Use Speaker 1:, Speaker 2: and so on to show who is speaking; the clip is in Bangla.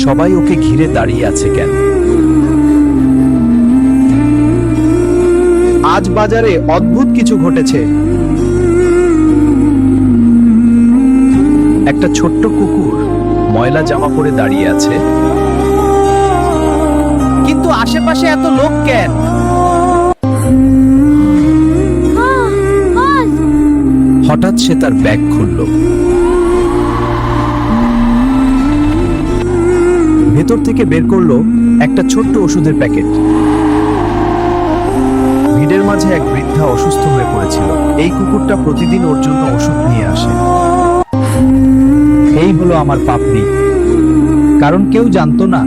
Speaker 1: সবাই ওকে ঘিরে দাঁড়িয়ে আছে কেন?
Speaker 2: আজ বাজারে অদ্ভুত কিছু ঘটেছে।
Speaker 1: একটা ছোট্ট কুকুর ময়লা জামা পরে দাঁড়িয়ে আছে।
Speaker 2: কিন্তু আশেপাশে এত লোক কেন?
Speaker 1: হঠাৎ সে তার ব্যাগ খুলল। ভেতর থেকে বের করলো একটা ছোট্ট ওষুধের প্যাকেট। ভিড়ের মাঝে এক বৃদ্ধা অসুস্থ হয়ে পড়েছিল। এই কুকুরটা প্রতিদিন ওর জন্য ওষুধ নিয়ে আসে।
Speaker 2: এই হলো আমার পাপড়ি, কারণ কেউ জানতো না